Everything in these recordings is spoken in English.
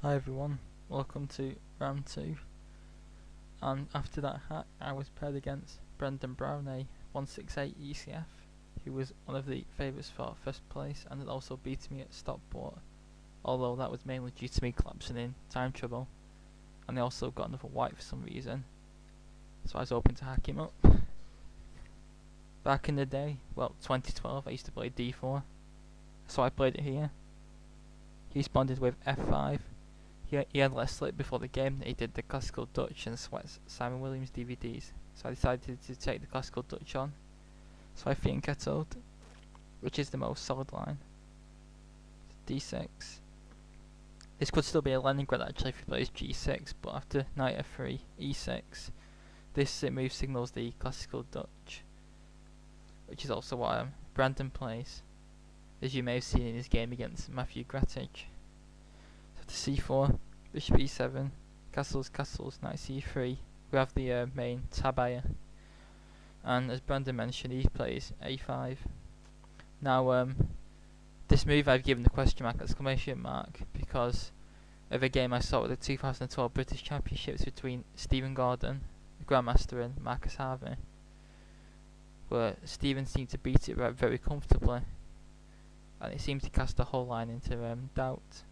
Hi everyone, welcome to round 2, and after that hack I was paired against Brendan Brown, a 168 ECF, who was one of the favourites for first place and had also beaten me at Stockport, although that was mainly due to me collapsing in time trouble, and I also got another white for some reason, so I was hoping to hack him up. Back in the day, well 2012, I used to play D4, so I played it here. He responded with F5. He had less sleep before the game than he did the Classical Dutch and Sweat's Simon Williams DVDs, so I decided to take the Classical Dutch on. So I think I told, which is the most solid line. D6. This could still be a Leningrad actually if he plays G6, but after knight F3, E6, this move signals the Classical Dutch, which is also what Brandon plays, as you may have seen in his game against Matthew Grattage. To C4, bishop E7, castles, knight C3. We have the main tabaya, and as Brandon mentioned, he plays A5. Now, this move I've given the question mark exclamation mark because of a game I saw at the 2012 British Championships between Stephen Gordon, the Grandmaster, and Marcus Harvey, where Stephen seemed to beat it very comfortably, and it seemed to cast the whole line into doubt.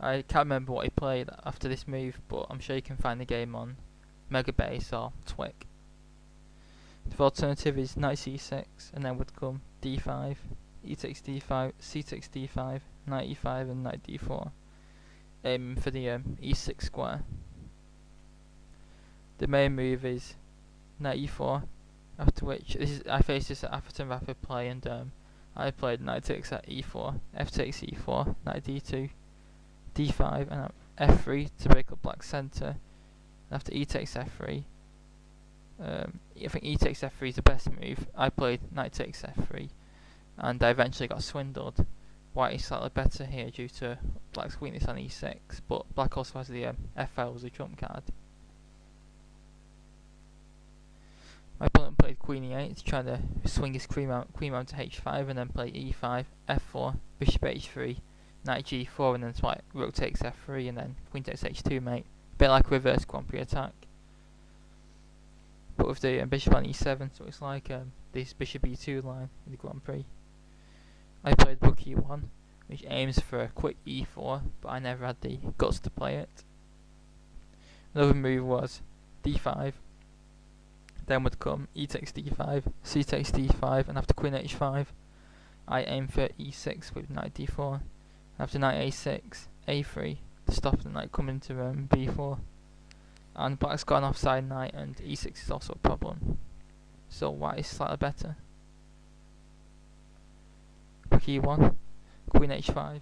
I can't remember what he played after this move, but I'm sure you can find the game on Megabase or Twic. The alternative is knight c6, and then would come d5, e takes d5, c takes d5, knight e5 and knight d4, aiming for the e6 square. The main move is knight e4, after which I faced this at Atherton Rapid Play, and I played knight takes at e4, f takes e4, knight d2, d5 and f3 to break up black's centre, and after e takes f3, I think e takes f3 is the best move. I played knight takes f3 and I eventually got swindled. White is slightly better here due to black's weakness on e6, but black also has the f5 as a trump card. My opponent played queen e8, trying to swing his queen mount to h5 and then play e5, f4, bishop h3, knight g4 and then rook takes f3 and then queen takes h2 mate. A bit like a reverse Grand Prix attack, but with the bishop on e7, so it's like this bishop e2 line in the Grand Prix. I played rook e1, which aims for a quick e4, but I never had the guts to play it. Another move was d5, then would come e takes d5, c takes d5, and after queen h5, I aim for e6 with knight d4. After knight a6, a3 to stop the knight coming to b4, and black's got an offside knight and e6 is also a problem, so white is slightly better. Rook e1, queen h5,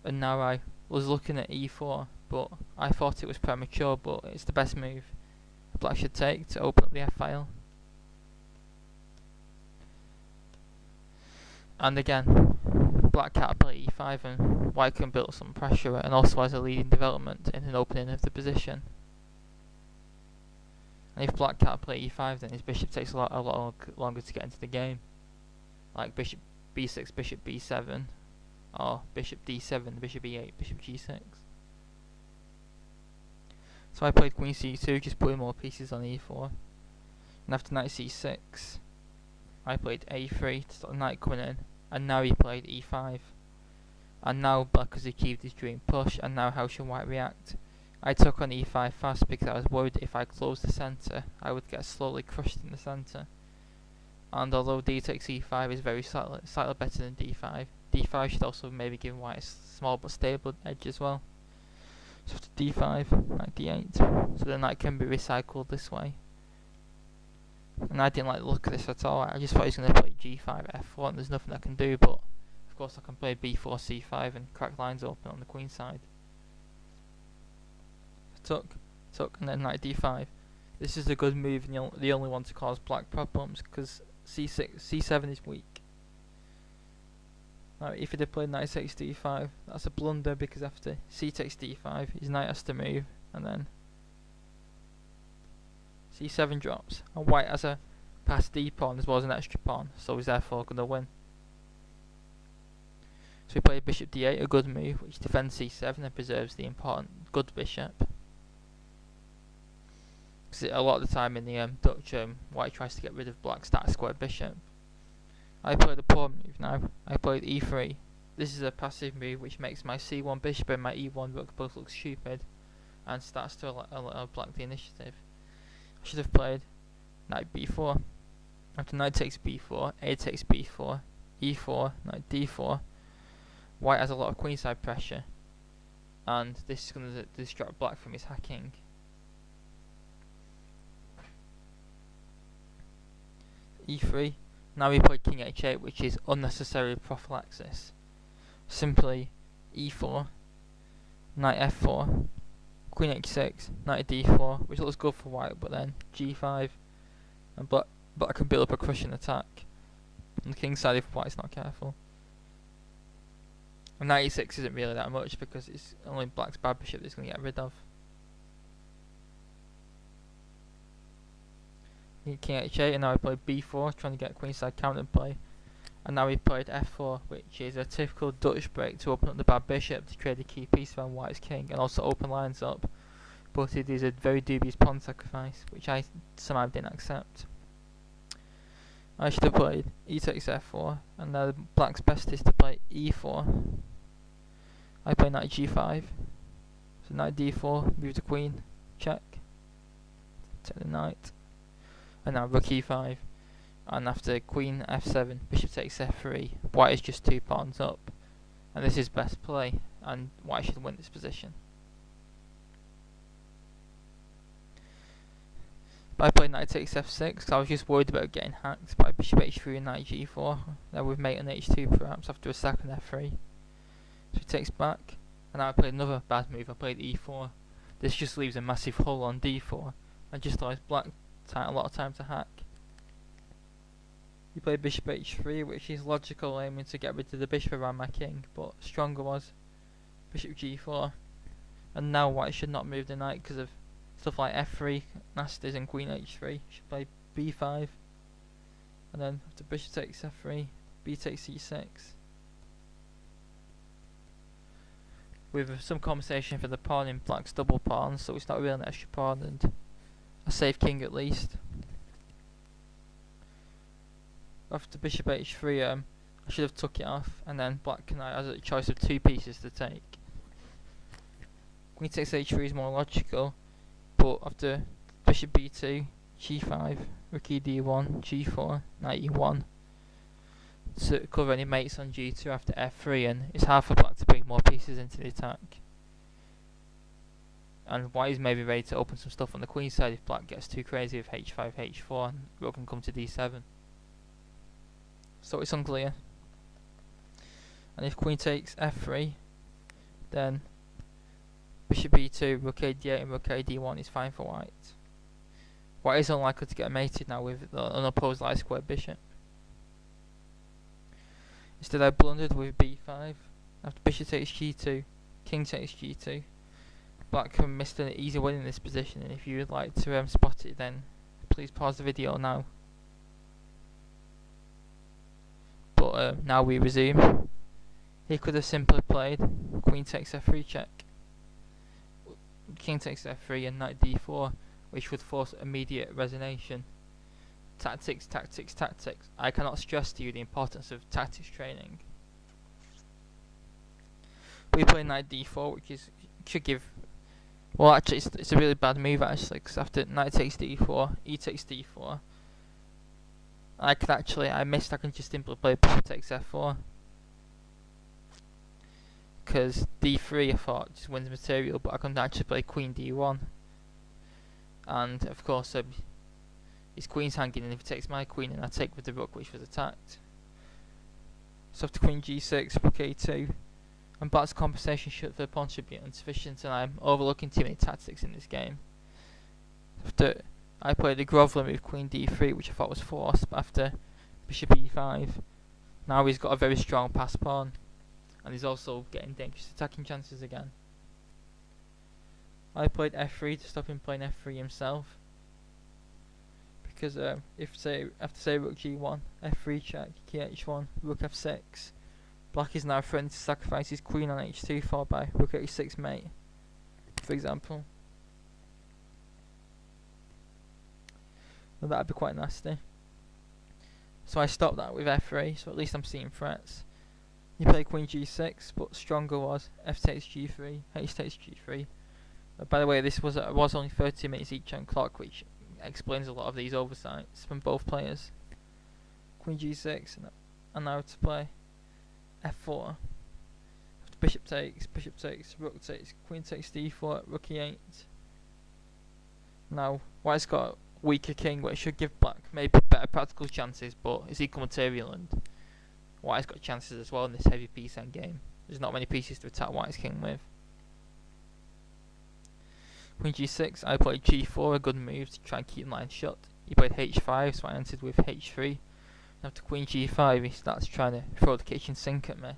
and now I was looking at e4, but I thought it was premature, but it's the best move black should take to open up the f-file. And again, black can't play e5 and white can build some pressure and also has a leading development in an opening of the position. And if black can't play e5, then his bishop takes a lot longer to get into the game, like bishop b6, bishop b7, or bishop d7, bishop e8, bishop g6. So I played queen c2, just putting more pieces on e4, and after knight c6 I played a3 to stop the knight coming in, and now he played e5. And now black has achieved his dream push, and now how should white react? I took on e5 fast because I was worried that if I closed the centre, I would get slowly crushed in the centre. And although d takes e5 is very slightly better than d5, d5 should also maybe give white a small but stable edge as well. So after d5, knight d8, so the knight can be recycled this way. And I didn't like the look of this at all. I just thought he was going to play g5, f4, and there's nothing I can do, but of course I can play b4, c5 and crack lines open on the queen side. Took, and then knight d5. This is a good move and the only one to cause black problems, because c7 is weak. Now if he had played knight takes d5, that's a blunder, because after c takes d5, his knight has to move, and then c7 drops, and white has a passed d pawn as well as an extra pawn, so he's therefore going to win. So we played bishop d8, a good move, which defends c7 and preserves the important good bishop. Because a lot of the time in the Dutch, white tries to get rid of black's static square bishop. I played a poor move now. I played e3. This is a passive move which makes my c1 bishop and my e1 rook both look stupid, and starts to allow black the initiative. I should have played knight b4. After knight takes b4, a takes b4, e4, knight d4. White has a lot of queenside pressure, and this is going to distract black from his hacking. e3. Now we play king h8, which is unnecessary prophylaxis. Simply e4, knight f4, queen h6, knight d4, which looks good for white, but then g5, and black can build up a crushing attack on the king side if white's not careful. And knight e6 isn't really that much because it's only black's bad bishop that it's going to get rid of. King h8, and now we played b4, trying to get queenside counterplay. And now we played f4, which is a typical Dutch break to open up the bad bishop to create a key piece around white's king and also open lines up. But it is a very dubious pawn sacrifice, which I somehow didn't accept. I should have played e takes f4, and now black's best is to play e4. I play knight g5, so knight d4, move the queen, check, take the knight, and now rook e5, and after queen f7, bishop takes f3, white is just 2 pawns up, and this is best play, and white should win this position. But I played knight takes f6 because I was just worried about getting hacked by bishop h3 and knight g4. Now with mate on h2 perhaps after a second f3. So he takes back, and now I played another bad move. I played e4. This just leaves a massive hole on d4 and just allows black a lot of time to hack. You play bishop h3, which is logical, aiming to get rid of the bishop around my king, but stronger was bishop g4. And now white should not move the knight because of stuff like f3, nasties, and queen h3. Should play b5, and then after bishop takes f3, b takes c6. With some compensation for the pawn in black's double pawn, so it's not really an extra pawn and a safe king at least. After bishop h3, I should have took it off, and then black has a choice of 2 pieces to take. Queen takes h3 is more logical, but after bishop b2, g5, rook d1, g4, knight e1, to cover any mates on g2 after f3, and it's hard for black to bring more pieces into the attack. And white is maybe ready to open some stuff on the queen side if black gets too crazy with h5, h4, and rook can come to d7. So it's unclear. And if queen takes f3, then bishop b2, rook a8 and rook a1 is fine for white. White is unlikely to get mated now with the unopposed light square bishop. Instead I blundered with b5. After bishop takes g2, king takes g2. Black missed an easy win in this position, and if you would like to spot it, then please pause the video now. But now we resume. He could have simply played queen takes f3 check, king takes f3 and knight d4, which would force immediate resignation. Tactics, tactics, tactics. I cannot stress to you the importance of tactics training. We play knight d4, which should give. Well, actually, it's a really bad move actually, because after knight takes d4, e takes d4. I can just simply play bishop takes f4. Because d3 I thought just wins material, but I can actually play queen d1. And of course, his queen's hanging, and if he takes my queen, and I take with the rook which was attacked. So after queen g6, rook a2, and black's compensation for the pawn should be insufficient, and I'm overlooking too many tactics in this game. After I played a groveler move queen d3, which I thought was forced, but after bishop e5, now he's got a very strong pass pawn, and he's also getting dangerous attacking chances again. I played f3 to stop him playing f3 himself, because if after rook g1, f3 check, Qh1, rook f6, Black is now threatening to sacrifice his queen on h2 followed by rook h6 mate, for example. Well, that'd be quite nasty. So I stopped that with f3, so at least I'm seeing threats. He played queen g6, but stronger was f takes g3, h takes g3. By the way, this was only 30 minutes each on clock, which explains a lot of these oversights from both players. Queen g6, and now to play f4. After bishop takes, rook takes, queen takes d4, rook e8. Now, white's got a weaker king, which should give black maybe better practical chances, but it's equal material, and white's got chances as well in this heavy piece endgame. There's not many pieces to attack white's king with. Queen g6, I played g4, a good move to try and keep line shut. He played h5, so I answered with h3. After queen g5, he starts trying to throw the kitchen sink at me.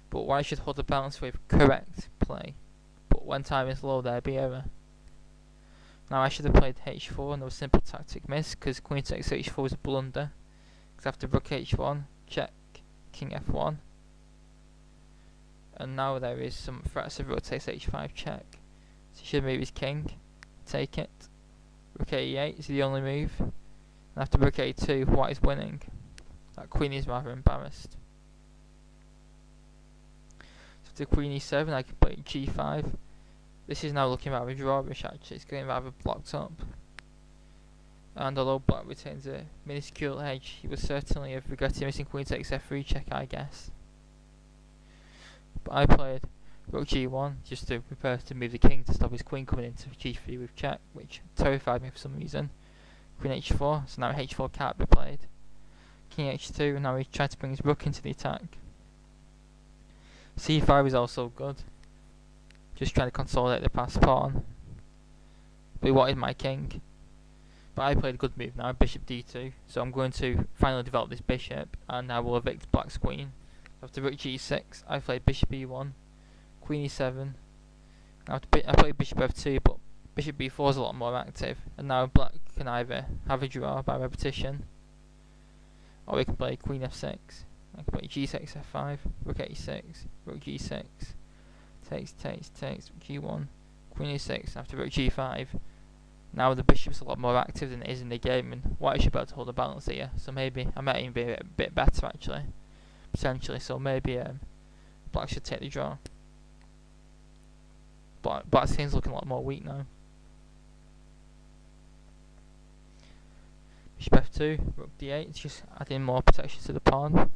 But white should hold the balance with correct play. But when time is low, there'll be error. Now I should have played h4, and there was simple tactic miss, because queen takes h4 was a blunder. Because after rook h1, check, king f1. And now there is some threats of rook takes h5 check. So he should move his king, take it. Rook e8 is the only move. And after rook a2, white is winning. That queen is rather embarrassed. So after queen e7, I can play g5. This is now looking rather drawish actually, it's getting rather blocked up. And although black retains a minuscule edge, he would certainly have regretted missing queen takes f3 check, I guess. But I played rook g1 just to prepare to move the king to stop his queen coming into g3 with check, which terrified me for some reason. Queen h4, so now h4 can't be played. King h2, and now he's trying to bring his rook into the attack. c5 is also good, just trying to consolidate the passed pawn. But he wanted my king. But I played a good move now, bishop d2, so I'm going to finally develop this bishop, and I will evict black's queen. After rook g6, I played bishop e1, queen e7. Now I played bishop f2, but bishop b4 is a lot more active, and now black can either have a draw by repetition, or we can play queen f6. I can play g6 f5, rook a6, rook g6, takes, g1, queen a6. After rook g5, now the bishop's a lot more active than it is in the game, and white should be able to hold a balance here. So maybe I might even be a bit better actually, potentially. So maybe black should take the draw. Black's king's looking a lot more weak now. Bishop f2, rook d8, it's just adding more protection to the pawn.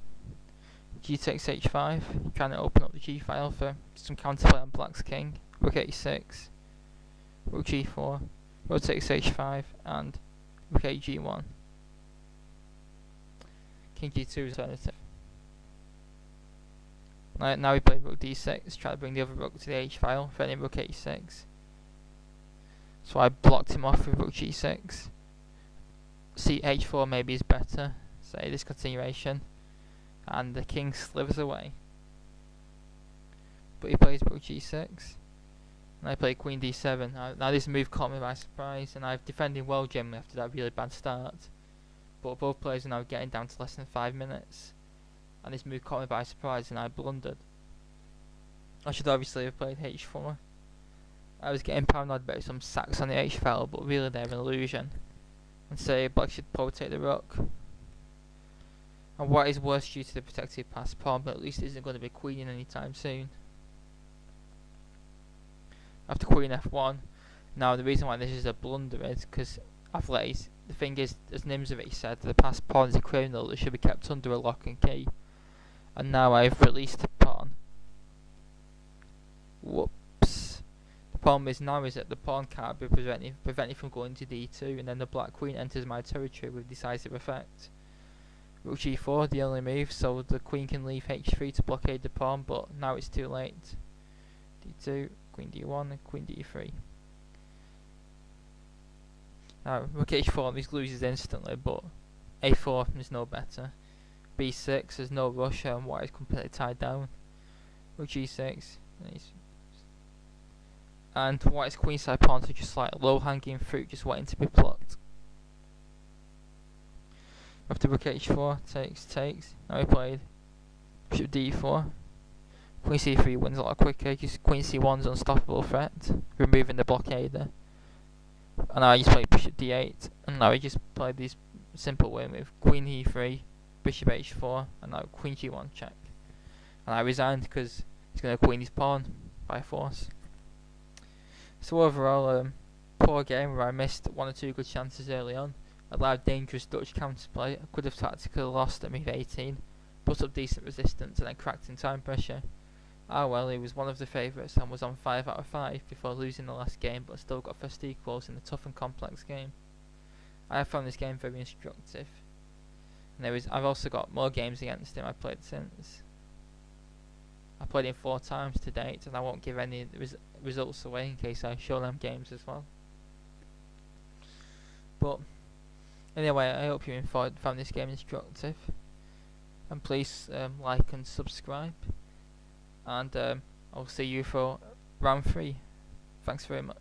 G takes h5, trying to open up the g file for some counterplay on black's king. Rook a6, rook g4, rook takes h5, and rook g1. King g2 is alternative. Now we play rook d6, try to bring the other rook to the h file, threatening rook a6. So I blocked him off with rook g6. See h4 maybe is better, say this continuation, and the king slithers away. But he plays rook g6, and I play queen d7. Now this move caught me by surprise, and I've defended well generally after that really bad start. But both players are now getting down to less than 5 minutes, and this move caught me by surprise and I blundered. I should obviously have played h4. I was getting paranoid about some sacks on the h file, but really they're an illusion. And say black should probably take the rook. And white is worse due to the protected passed pawn, but at least it isn't going to be queening anytime soon. After queen f1, now the reason why this is a blunder is because I've let the thing is, as Nc3 said, the passed pawn is a criminal that should be kept under a lock and key. And now I've released the pawn. Whoops. The problem is now is that the pawn can't be prevented from going to d2, and then the black queen enters my territory with decisive effect. Rook g4, the only move, so the queen can leave h3 to blockade the pawn, but now it's too late. d2, queen d1, and queen d3. Now rook h4 loses instantly, but a4 is no better. b6, there's no rush, and white is completely tied down. Rook g6, and white's queenside pawns are just like low hanging fruit just waiting to be plucked. After rook h4, takes, now we played bishop d4. Queen c3 wins a lot quicker, because queen c1's unstoppable threat, removing the blockader. And now I just played bishop d8, and now I just played this simple win with queen e3, bishop h4, and now queen g1 check. And I resigned because he's going to queen his pawn by force. So overall, poor game where I missed one or two good chances early on, allowed dangerous Dutch counterplay. I could have tactically lost at move 18, put up decent resistance, and then cracked in time pressure. Ah well, he was one of the favourites and was on 5 out of 5 before losing the last game, but still got first equals in a tough and complex game. I have found this game very instructive, and I've also got more games against him I've played since. I played him 4 times to date, and I won't give any results away in case I show them games as well. But anyway, I hope you found this game instructive, and please like and subscribe, and I'll see you for round 3. Thanks very much.